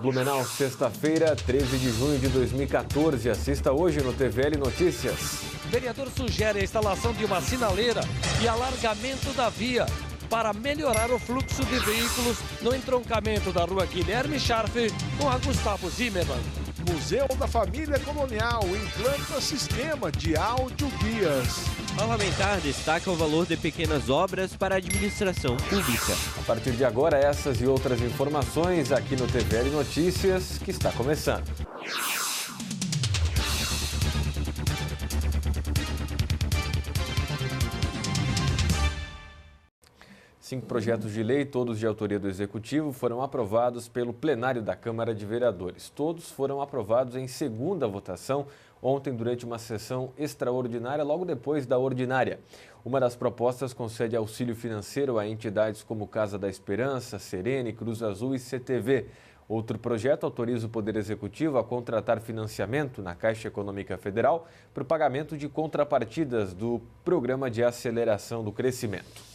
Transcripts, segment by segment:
Blumenau, sexta-feira, 13 de junho de 2014. Assista hoje no TVL Notícias. Vereador sugere a instalação de uma sinaleira e alargamento da via para melhorar o fluxo de veículos no entroncamento da rua Guilherme Scharfe com a Gustavo Zimmermann. Museu da Família Colonial implanta sistema de áudio-guias. Parlamentar destaca o valor de pequenas obras para a administração pública. A partir de agora, essas e outras informações aqui no TVL Notícias, que está começando. Cinco projetos de lei, todos de autoria do Executivo, foram aprovados pelo plenário da Câmara de Vereadores. Todos foram aprovados em segunda votação ontem durante uma sessão extraordinária, logo depois da ordinária. Uma das propostas concede auxílio financeiro a entidades como Casa da Esperança, Serene, Cruz Azul e CTV. Outro projeto autoriza o Poder Executivo a contratar financiamento na Caixa Econômica Federal para o pagamento de contrapartidas do Programa de Aceleração do Crescimento.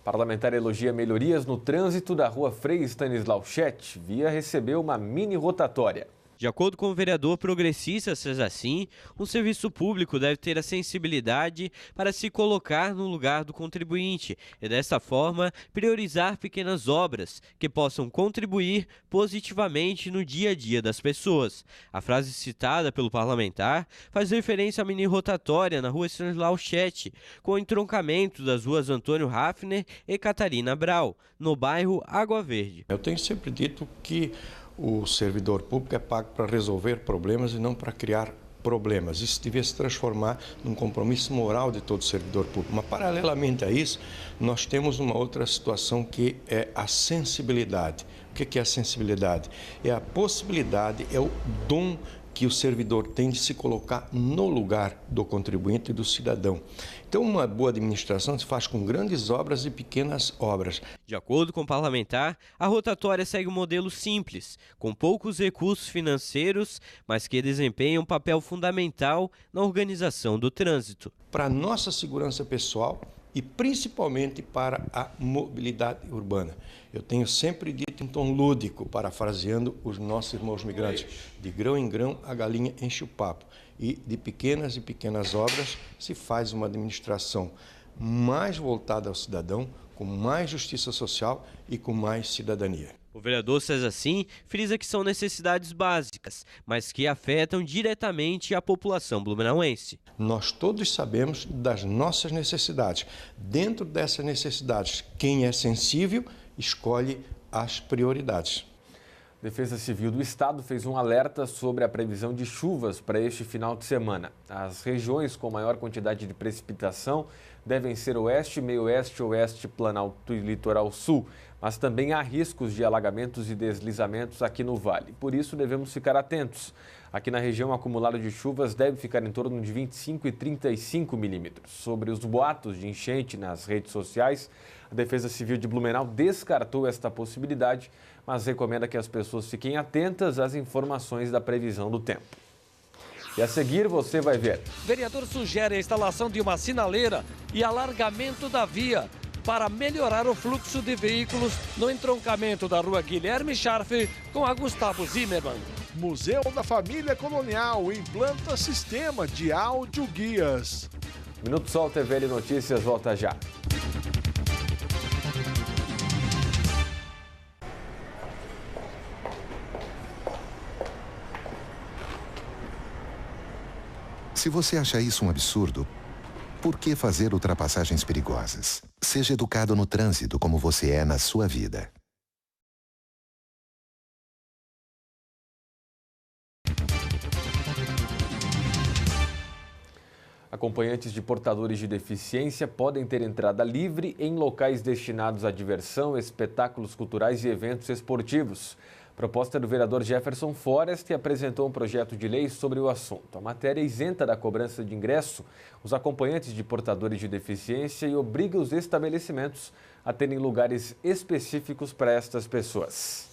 Parlamentar elogia melhorias no trânsito da rua Frei Stanislau Schett. Via recebeu uma mini rotatória. De acordo com o vereador progressista César Sim, um serviço público deve ter a sensibilidade para se colocar no lugar do contribuinte e, dessa forma, priorizar pequenas obras que possam contribuir positivamente no dia a dia das pessoas. A frase citada pelo parlamentar faz referência à mini rotatória na rua Stanislau Schett, com o entroncamento das ruas Antônio Hafner e Catarina Brau, no bairro Água Verde. Eu tenho sempre dito que o servidor público é pago para resolver problemas e não para criar problemas. Isso devia se transformar num compromisso moral de todo servidor público. Mas, paralelamente a isso, nós temos uma outra situação que é a sensibilidade. O que é a sensibilidade? É a possibilidade, é o dom que o servidor tem de se colocar no lugar do contribuinte e do cidadão. Então, uma boa administração se faz com grandes obras e pequenas obras. De acordo com o parlamentar, a rotatória segue um modelo simples, com poucos recursos financeiros, mas que desempenha um papel fundamental na organização do trânsito. Para a nossa segurança pessoal e principalmente para a mobilidade urbana. Eu tenho sempre dito em tom lúdico, parafraseando os nossos irmãos migrantes, de grão em grão a galinha enche o papo. E de pequenas e pequenas obras se faz uma administração mais voltada ao cidadão, com mais justiça social e com mais cidadania. O vereador César Sim frisa que são necessidades básicas, mas que afetam diretamente a população blumenauense. Nós todos sabemos das nossas necessidades. Dentro dessas necessidades, quem é sensível escolhe as prioridades. A Defesa Civil do Estado fez um alerta sobre a previsão de chuvas para este final de semana. As regiões com maior quantidade de precipitação devem ser Oeste, Meio-Oeste, Oeste, Planalto e Litoral Sul, mas também há riscos de alagamentos e deslizamentos aqui no Vale. Por isso, devemos ficar atentos. Aqui na região, o acumulado de chuvas deve ficar em torno de 25 e 35 milímetros. Sobre os boatos de enchente nas redes sociais, a Defesa Civil de Blumenau descartou esta possibilidade, mas recomenda que as pessoas fiquem atentas às informações da previsão do tempo. E a seguir você vai ver. Vereador sugere a instalação de uma sinaleira e alargamento da via para melhorar o fluxo de veículos no entroncamento da rua Guilherme Scharfe com a Gustavo Zimmermann. Museu da Família Colonial implanta sistema de áudio-guias. Minuto Sol TVL Notícias volta já. Se você acha isso um absurdo, por que fazer ultrapassagens perigosas? Seja educado no trânsito como você é na sua vida. Acompanhantes de portadores de deficiência podem ter entrada livre em locais destinados à diversão, espetáculos culturais e eventos esportivos. Proposta do vereador Jefferson Forrest apresentou um projeto de lei sobre o assunto. A matéria isenta da cobrança de ingresso os acompanhantes de portadores de deficiência e obriga os estabelecimentos a terem lugares específicos para estas pessoas.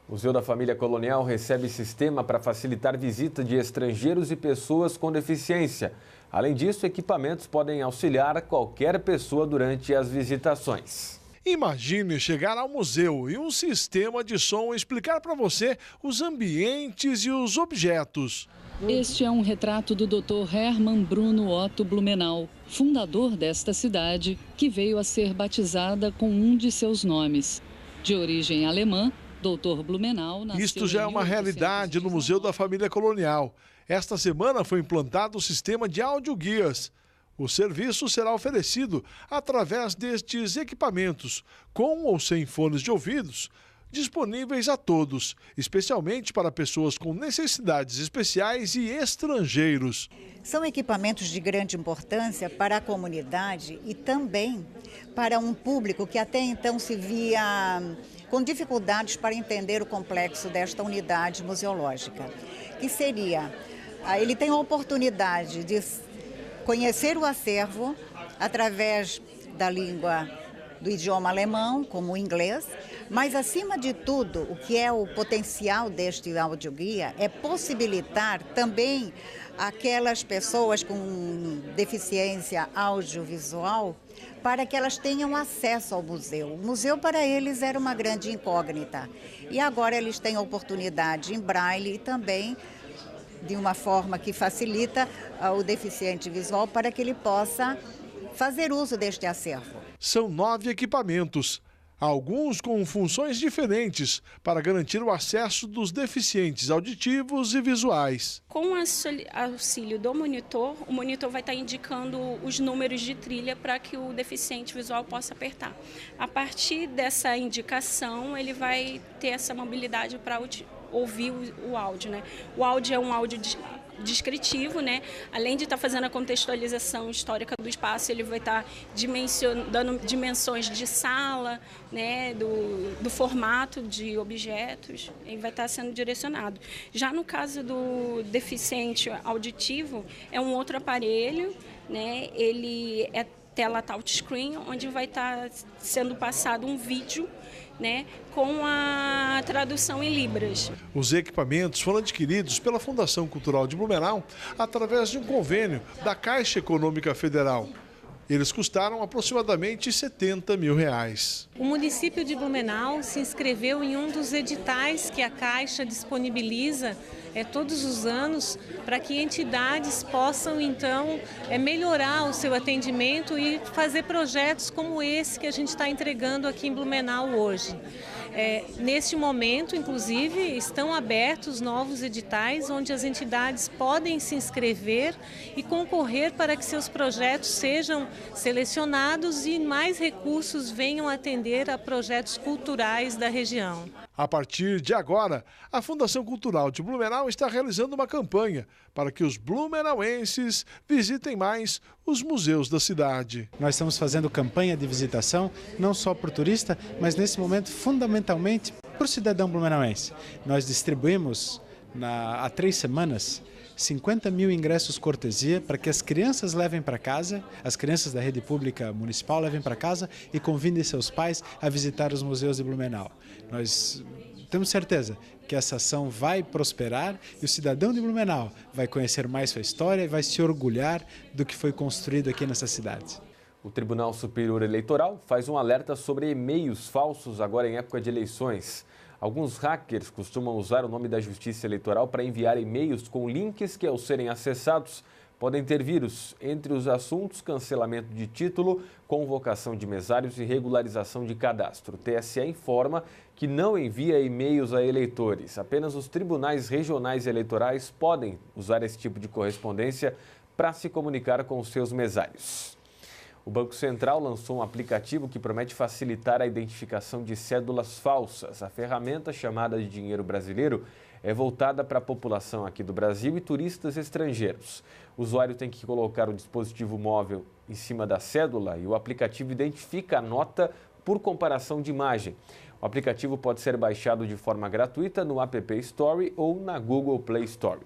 O Museu da Família Colonial recebe sistema para facilitar visita de estrangeiros e pessoas com deficiência. Além disso, equipamentos podem auxiliar qualquer pessoa durante as visitações. Imagine chegar ao museu e um sistema de som explicar para você os ambientes e os objetos. Este é um retrato do Dr. Hermann Bruno Otto Blumenau, fundador desta cidade, que veio a ser batizada com um de seus nomes. De origem alemã, Dr. Blumenau nasceu. Isto já é uma realidade no Museu da Família Colonial. Esta semana foi implantado o sistema de audioguias. O serviço será oferecido através destes equipamentos, com ou sem fones de ouvidos, disponíveis a todos, especialmente para pessoas com necessidades especiais e estrangeiros. São equipamentos de grande importância para a comunidade e também para um público que até então se via com dificuldades para entender o complexo desta unidade museológica, que seria, ele tem a oportunidade de conhecer o acervo através da língua do idioma alemão, como o inglês, mas, acima de tudo, o que é o potencial deste audioguia é possibilitar também aquelas pessoas com deficiência audiovisual para que elas tenham acesso ao museu. O museu, para eles, era uma grande incógnita. E agora eles têm a oportunidade em braille e também de uma forma que facilita o deficiente visual para que ele possa fazer uso deste acervo. São 9 equipamentos, alguns com funções diferentes para garantir o acesso dos deficientes auditivos e visuais. Com o auxílio do monitor, o monitor vai estar indicando os números de trilha para que o deficiente visual possa apertar. A partir dessa indicação, ele vai ter essa mobilidade para ouvir o áudio, né? O áudio é um áudio descritivo, né? Além de estar fazendo a contextualização histórica do espaço, ele vai estar dando dimensões de sala, né? Do formato de objetos, e vai estar sendo direcionado. Já no caso do deficiente auditivo, é um outro aparelho, né? Ele é tela touchscreen, onde vai estar sendo passado um vídeo, né, com a tradução em Libras. Os equipamentos foram adquiridos pela Fundação Cultural de Blumenau através de um convênio da Caixa Econômica Federal. Eles custaram aproximadamente R$70 mil. O município de Blumenau se inscreveu em um dos editais que a Caixa disponibiliza todos os anos para que entidades possam, então, melhorar o seu atendimento e fazer projetos como esse que a gente está entregando aqui em Blumenau hoje. Neste momento, inclusive, estão abertos novos editais onde as entidades podem se inscrever e concorrer para que seus projetos sejam selecionados e mais recursos venham atender a projetos culturais da região. A partir de agora, a Fundação Cultural de Blumenau está realizando uma campanha para que os blumenauenses visitem mais os museus da cidade. Nós estamos fazendo campanha de visitação, não só para o turista, mas nesse momento fundamentalmente para o cidadão blumenauense. Nós distribuímos há 3 semanas 50 mil ingressos cortesia para que as crianças levem para casa, as crianças da rede pública municipal levem para casa e convidem seus pais a visitar os museus de Blumenau. Nós temos certeza que essa ação vai prosperar e o cidadão de Blumenau vai conhecer mais sua história e vai se orgulhar do que foi construído aqui nessa cidade. O Tribunal Superior Eleitoral faz um alerta sobre e-mails falsos agora em época de eleições. Alguns hackers costumam usar o nome da Justiça Eleitoral para enviar e-mails com links que, ao serem acessados, podem ter vírus. Entre os assuntos, cancelamento de título, convocação de mesários e regularização de cadastro. O TSE informa que não envia e-mails a eleitores. Apenas os tribunais regionais eleitorais podem usar esse tipo de correspondência para se comunicar com os seus mesários. O Banco Central lançou um aplicativo que promete facilitar a identificação de cédulas falsas. A ferramenta, chamada de Dinheiro Brasileiro, é voltada para a população aqui do Brasil e turistas estrangeiros. O usuário tem que colocar o dispositivo móvel em cima da cédula e o aplicativo identifica a nota por comparação de imagem. O aplicativo pode ser baixado de forma gratuita no App Store ou na Google Play Store.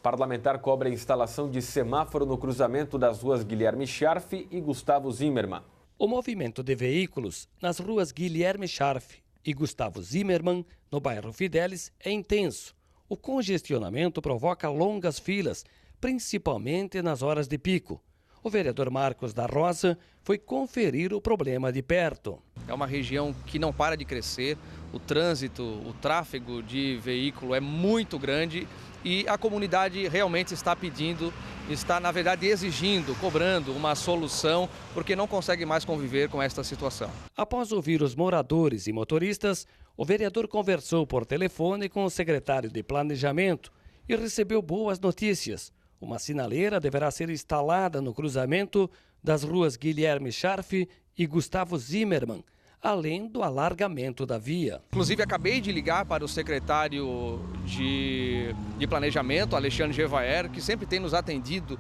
Parlamentar cobra a instalação de semáforo no cruzamento das ruas Guilherme Scharf e Gustavo Zimmermann. O movimento de veículos nas ruas Guilherme Scharf e Gustavo Zimmermann, no bairro Fidelis, é intenso. O congestionamento provoca longas filas, principalmente nas horas de pico. O vereador Marcos da Rosa foi conferir o problema de perto. é uma região que não para de crescer, o trânsito, o tráfego de veículo é muito grande e a comunidade realmente está pedindo, está na verdade exigindo, cobrando uma solução, porque não consegue mais conviver com esta situação. Após ouvir os moradores e motoristas, o vereador conversou por telefone com o secretário de Planejamento e recebeu boas notícias. Uma sinaleira deverá ser instalada no cruzamento das ruas Guilherme Scharf e Gustavo Zimmermann, além do alargamento da via. Inclusive, acabei de ligar para o secretário de Planejamento, Alexandre Gevaer, que sempre tem nos atendido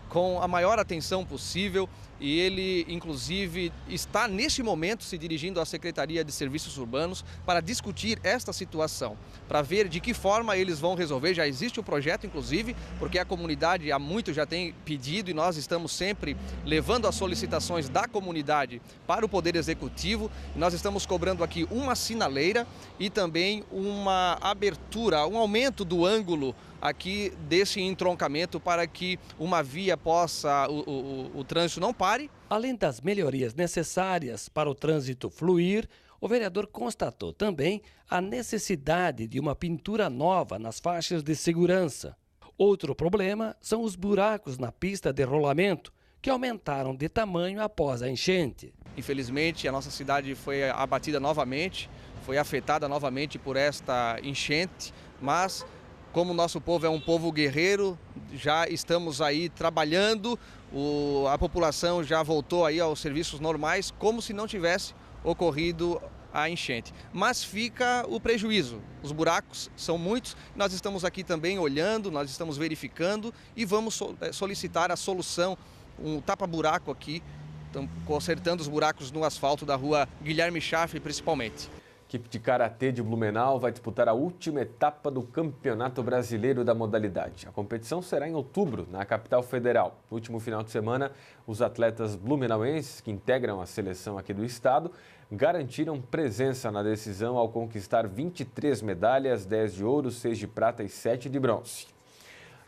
com a maior atenção possível, e ele, inclusive, está neste momento se dirigindo à Secretaria de Serviços Urbanos para discutir esta situação, para ver de que forma eles vão resolver. Já existe o projeto, inclusive, porque a comunidade há muito já tem pedido e nós estamos sempre levando as solicitações da comunidade para o Poder Executivo. Nós estamos cobrando aqui uma sinaleira e também uma abertura, um aumento do ângulo aqui desse entroncamento para que uma via possa, o trânsito não pare. Além das melhorias necessárias para o trânsito fluir, o vereador constatou também a necessidade de uma pintura nova nas faixas de segurança. Outro problema são os buracos na pista de rolamento, que aumentaram de tamanho após a enchente. Infelizmente, a nossa cidade foi abatida novamente, foi afetada novamente por esta enchente, mas como o nosso povo é um povo guerreiro, já estamos aí trabalhando, a população já voltou aí aos serviços normais, como se não tivesse ocorrido a enchente. Mas fica o prejuízo, os buracos são muitos, nós estamos aqui também olhando, nós estamos verificando e vamos solicitar a solução, um tapa-buraco aqui, consertando os buracos no asfalto da rua Guilherme Scharf principalmente. A equipe de karatê de Blumenau vai disputar a última etapa do Campeonato Brasileiro da modalidade. A competição será em outubro, na capital federal. No último final de semana, os atletas blumenauenses, que integram a seleção aqui do estado, garantiram presença na decisão ao conquistar 23 medalhas, 10 de ouro, 6 de prata e 7 de bronze.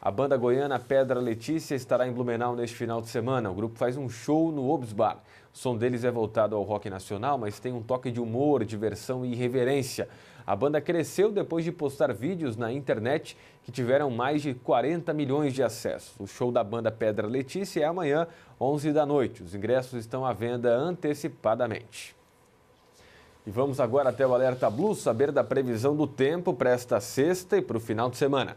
A banda goiana Pedra Letícia estará em Blumenau neste final de semana. O grupo faz um show no Obsbar. O som deles é voltado ao rock nacional, mas tem um toque de humor, diversão e irreverência. A banda cresceu depois de postar vídeos na internet que tiveram mais de 40 milhões de acessos. O show da banda Pedra Letícia é amanhã, 11 da noite. Os ingressos estão à venda antecipadamente. E vamos agora até o Alerta Blue saber da previsão do tempo para esta sexta e para o final de semana.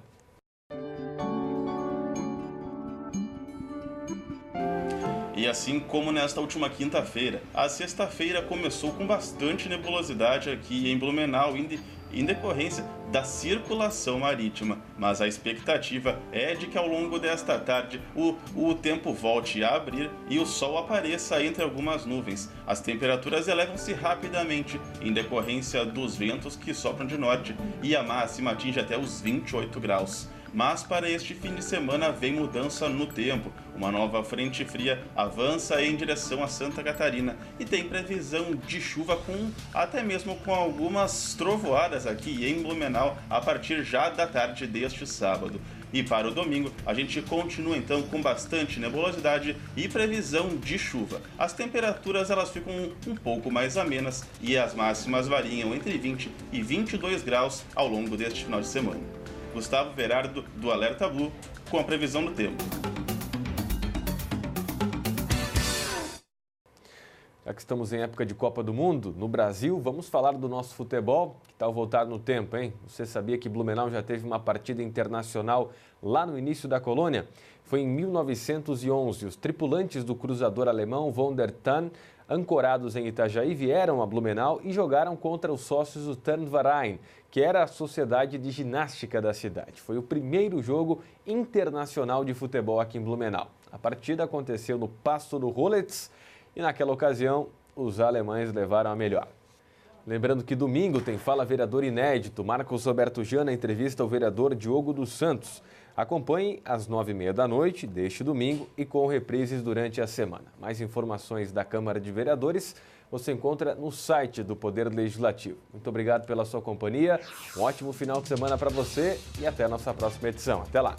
E assim como nesta última quinta-feira, a sexta-feira começou com bastante nebulosidade aqui em Blumenau, em decorrência da circulação marítima. Mas a expectativa é de que ao longo desta tarde o tempo volte a abrir e o sol apareça entre algumas nuvens. As temperaturas elevam-se rapidamente em decorrência dos ventos que sopram de norte e a máxima atinge até os 28 graus. Mas para este fim de semana vem mudança no tempo. Uma nova frente fria avança em direção a Santa Catarina e tem previsão de chuva até mesmo com algumas trovoadas aqui em Blumenau a partir já da tarde deste sábado. E para o domingo, a gente continua então com bastante nebulosidade e previsão de chuva. As temperaturas elas ficam um pouco mais amenas e as máximas variam entre 20 e 22 graus ao longo deste final de semana. Gustavo Verardo, do Alerta Blue, com a previsão do tempo. Já que estamos em época de Copa do Mundo, no Brasil, vamos falar do nosso futebol, que tal voltar no tempo, hein? Você sabia que Blumenau já teve uma partida internacional lá no início da colônia? Foi em 1911. Os tripulantes do cruzador alemão von der Tann, ancorados em Itajaí, vieram a Blumenau e jogaram contra os sócios do Turnverein, que era a sociedade de ginástica da cidade. Foi o primeiro jogo internacional de futebol aqui em Blumenau. A partida aconteceu no Pasto do Roletz e naquela ocasião os alemães levaram a melhor. Lembrando que domingo tem Fala Vereador Inédito. Marcos Roberto Jana entrevista o vereador Diogo dos Santos. Acompanhe às 9h30 da noite deste domingo e com reprises durante a semana. Mais informações da Câmara de Vereadores você encontra no site do Poder Legislativo. Muito obrigado pela sua companhia, um ótimo final de semana para você e até a nossa próxima edição. Até lá!